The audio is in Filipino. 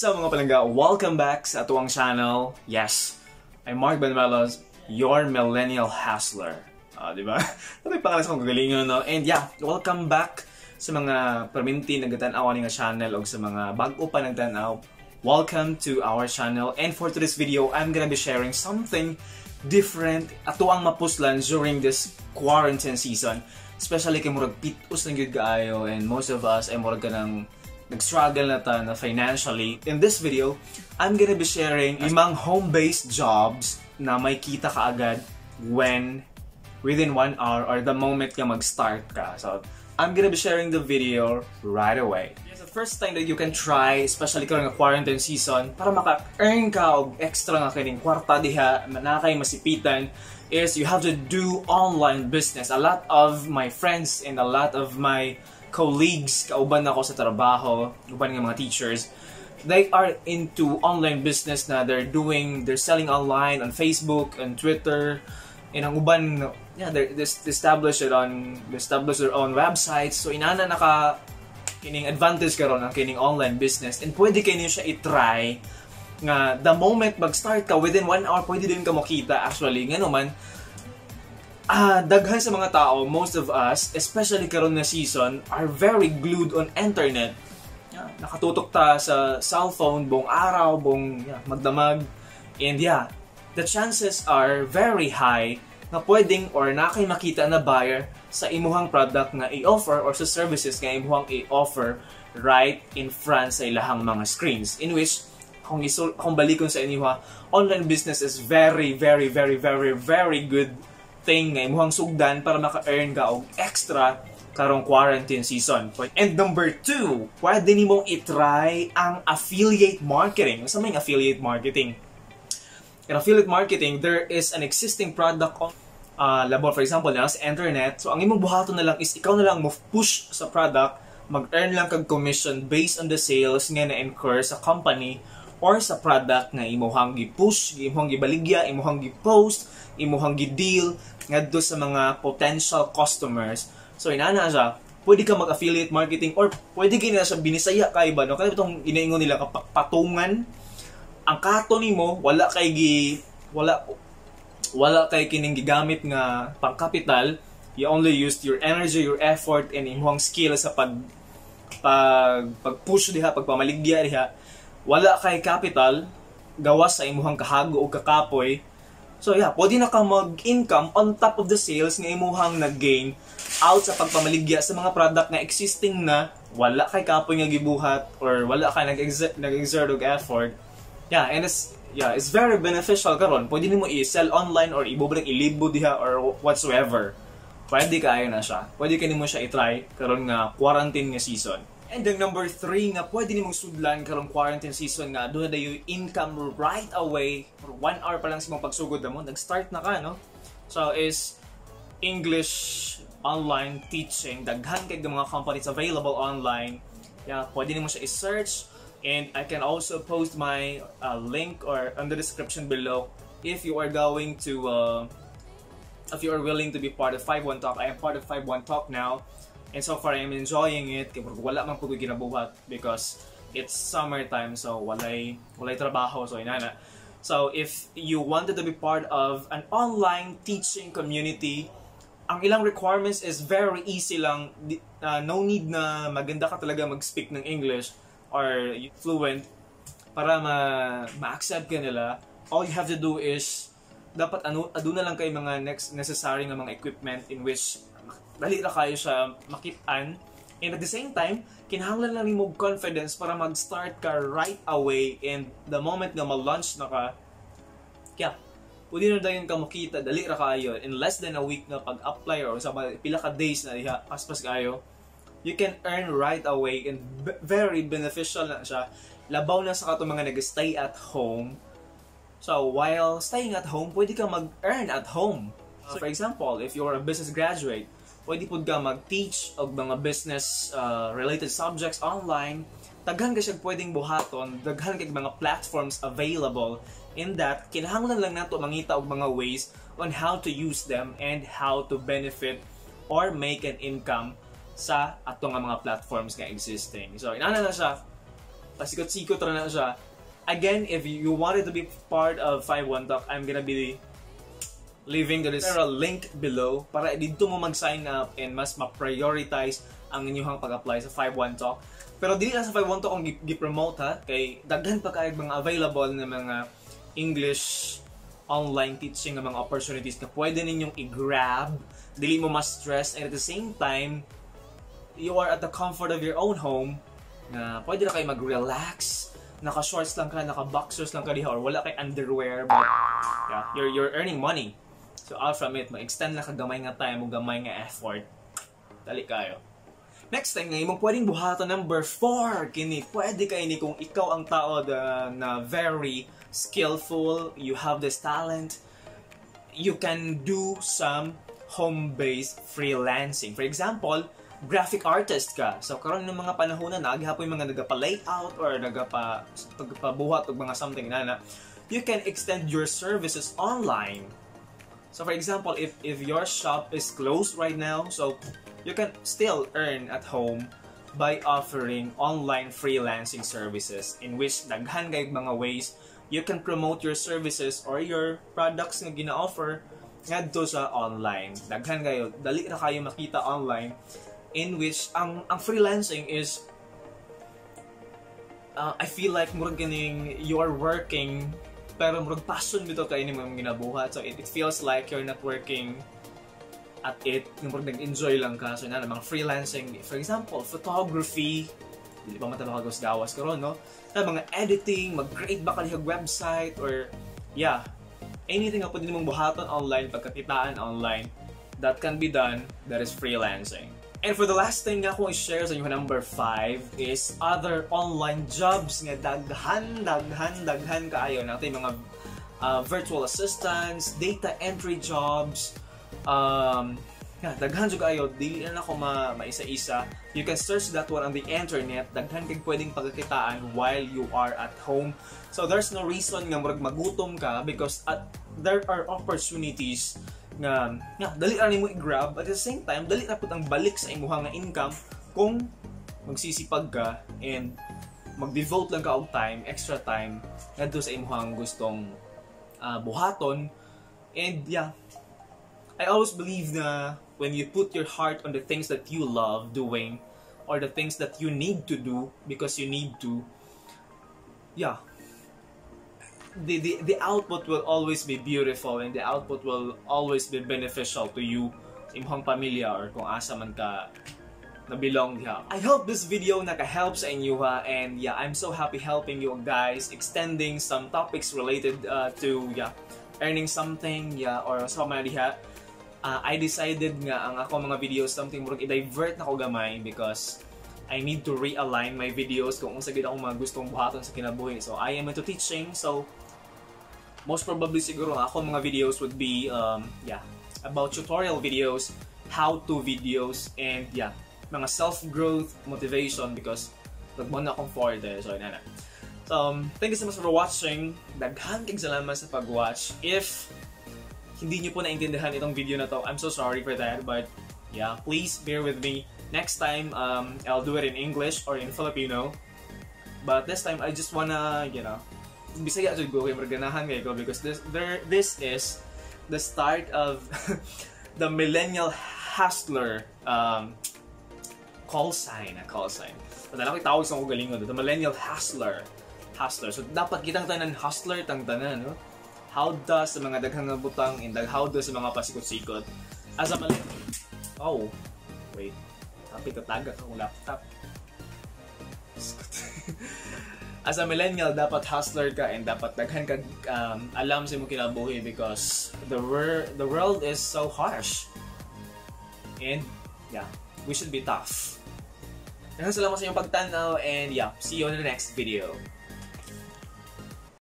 What's up mga palangga? Welcome back sa atuang channel. Yes, I'm Mark Benuelos, your millennial hustler. Diba? Ito yung pangalan sa kong gagalingon, no? And yeah, welcome back sa mga perminti nagtanaw ni nga channel o sa mga bago pa nagtanaw. Welcome to our channel. And for today's video, I'm gonna be sharing something different atuang mapuslan during this quarantine season. Especially kay murag pitus ng good kaayo, and most of us ay murag ka ng nag-struggle na ta na financially. In this video, I'm gonna be sharing 5 home-based jobs na may kita ka agad within 1 hour or the moment ka mag-start ka. So, I'm gonna be sharing the video right away. Yes, the first time that you can try, especially karon nga quarantine season, para maka-earn ka og extra nga kining kwarta diha na kay masipitan, is you have to do online business. A lot of my friends and a lot of my colleagues, kauban ako sa trabaho, uban ng mga teachers, they are into online business na they're selling online on Facebook and Twitter, and ang uban, yeah, they establish their own websites. So inana naka kining advantage karon ang kining online business, and pwede kayo siya i-try nga the moment mag-start ka within 1 hour pwede din ka makita actually ngano man. Daghan sa mga tao, most of us, especially karon na season, are very glued on internet. Yeah, nakatutok ta sa cellphone, buong araw, magdamag. And yeah, the chances are very high na pwedeng or na kay makita na buyer sa imuhang product na i-offer or sa services nga imuhang i-offer right in front sa ilahang mga screens. In which, kung balikon sa inyo online business is very good thing nga imuhang sugdan para maka-earn ka og extra karong quarantine season. And number 2, pwede nimong i-try ang affiliate marketing. Sa may affiliate marketing? In affiliate marketing, there is an existing product on labo, for example, na sa internet. So ang imong buhaton na lang is ikaw na lang mo push sa product, mag-earn lang kag commission based on the sales nga na-incur sa company or sa product nga imuhang gi-push, imuhang gibaligya, imuhang gi-post, imuhang gi-deal ngadto sa mga potential customers. So inana siya, pwede ka mag-affiliate marketing or pwede gina siya binisaya kay ba no? Kaya itong inaingon nila patungan. Ang kato nimo wala kay kining gigamit nga pang-capital. You only used your energy, your effort, and imuhang skill sa pag-push diha, pagpamaligya diha. Wala kay capital, gawas sa imuhang kahago o kakapoy. So yeah, pwede na ka mag-income on top of the sales nga imuhang nag-gain out sa pagpamaligya sa mga product na existing na wala kay kapoy nga gibuhat or wala kay nag-exert og effort. Yeah, and it's very beneficial karon. Pwede nimo i-sell online or ibubalik ilibo diha or whatsoever. Pwede kaayo na siya. Pwede ka nimo siya i-try karon nga quarantine nga season. And then number 3 nga pwede nimong sudlan karong quarantine season nga doon na yung income right away for 1 hour pa lang sa mga pagsugod na mo, nag-start na ka, no? So is English online teaching. Daghan kay mga companies available online. Yeah, pwede nimo siya i-search, and I can also post my link or on the description below if you are going to if you are willing to be part of 51 Talk. I am part of 51 Talk now. And so far, I'm enjoying it. Wala man po ko ginabuhat because it's summertime, so walay trabaho, so inana. So if you wanted to be part of an online teaching community, ang ilang requirements is very easy lang. No need na maganda ka talaga mag-speak ng English or fluent para ma-accept ka nila. All you have to do is dapat ado na lang kay mga next necessary nga mga equipment in which dali ra kayo siya makit-an, and at the same time kinahanglan lang nimo confidence para mag-start ka right away, and the moment nga ma-launch na ka, kaya pwede na dayon ka makita dali ra kayo in less than a week na pag-apply or sa pila ka days na diha paspas kayo, you can earn right away, and very beneficial na siya labaw na sa katong mga nag-stay at home. So while staying at home, pwede ka mag-earn at home. So for example, if you're a business graduate, pwede po ka mag-teach og mga business related subjects online. Daghan ka siya pwedeng buhaton, daghan kay mga platforms available. In that, kinahanglan lang nato mangita og mga ways on how to use them and how to benefit or make an income sa atong mga platforms nga existing. So inana na siya, pasikot-sikot na siya. Again, if you wanted to be part of 51 Talk, I'm gonna be leaving the referral link below para dito mo mag-sign up and mas ma-prioritize ang inyong pag-apply sa 51 Talk. Pero dili lang sa 51 Talk ang gi-promote ha, kay daghan pa kay mga available na mga English online teaching ng mga opportunities na pwede ninyong i-grab, dili mo ma-stress, and at the same time, you are at the comfort of your own home, na pwede na kayo mag-relax, naka-shorts lang ka, naka-boxers lang ka diha, or wala kay underwear, but yeah, you're earning money. So out from it, ma-extend na kagamay nga time o gamay nga effort. Dali kayo. Next time, ngayon mong pwedeng buhaton number 4. Kini, pwede kayo ni kung ikaw ang tao na very skillful, you have this talent, you can do some home-based freelancing. For example, graphic artist ka. So, karon ng mga panahon na naghapoy mga nagapa-layout or nagapa-buhat o mga something na you can extend your services online. So, for example, if your shop is closed right now, so you can still earn at home by offering online freelancing services in which daghan kay mga ways you can promote your services or your products nga gina-offer ngadto sa online. Daghan kayo, dali ra kayo makita online in which ang freelancing is I feel like murag ganing you are working pero murag passion bito kay ni mga ginabuhat, so it feels like you're not working at it, yung murag nag-enjoy lang ka. So na mga freelancing, for example, photography, dili pa matabang gawas karon no, na mga editing, mag-create ba ka dihag website, or yeah, anything na pwede mong buhaton online, pagkakitaan online, that can be done, that is freelancing. And for the last thing nga akong i-share sa inyo, number 5 is other online jobs nga daghan kaayo natin mga virtual assistants, data entry jobs, daghan jud kaayo, dili na ako maisa-isa. You can search that one on the internet. Daghan kay pwedeng pagkakitaan while you are at home. So there's no reason nga murag magutom ka because there are opportunities nga dali ra nimo i-grab, at the same time dali ra pud ang balik sa imong nga income kung magsisipag ka and mag-devote lang ka og time, extra time ngadto sa imong gustong buhaton. And yeah, I always believe na when you put your heart on the things that you love doing or the things that you need to do because you need to, yeah, the output will always be beautiful and the output will always be beneficial to you, sa imong pamilya, or kung asa man ka nabilong diha. I hope this video naka-help sa inyo ha, and yeah, I'm so happy helping you guys, extending some topics related to earning something, or sa mga diha. I decided nga ang ako mga videos something murag i-divert na ko gamay because I need to realign my videos kung unsa gid akong mga gustong buhaton sa kinabuhi. So I am into teaching, so most probably siguro ako mga videos would be about tutorial videos, how-to videos, and mga self-growth, motivation, because nagmo na akong forte. So thank you so much for watching. Daghan kay salamat sa pag-watch. If hindi niyo po naintindihan itong video na to, I'm so sorry for that, but yeah, please bear with me. Next time, I'll do it in English or in Filipino. But this time, I just wanna, Bisaya jud ko kay marganahan kay ko because this is the start of the millennial hustler call sign. Padala ko tawag sa kong galingon, the millennial hustler. So dapat kitang tanan hustler tang tanan, no? How does sa mga daghang butang and how does sa mga pasikot-sikot as a millennial. Oh, wait. Kapit tatagak akong laptop. As a millennial, dapat hustler ka and dapat daghan ka alam sa imong kinabuhi because the world is so harsh. And we should be tough. Salamat sa inyong pagtanaw and see you in the next video.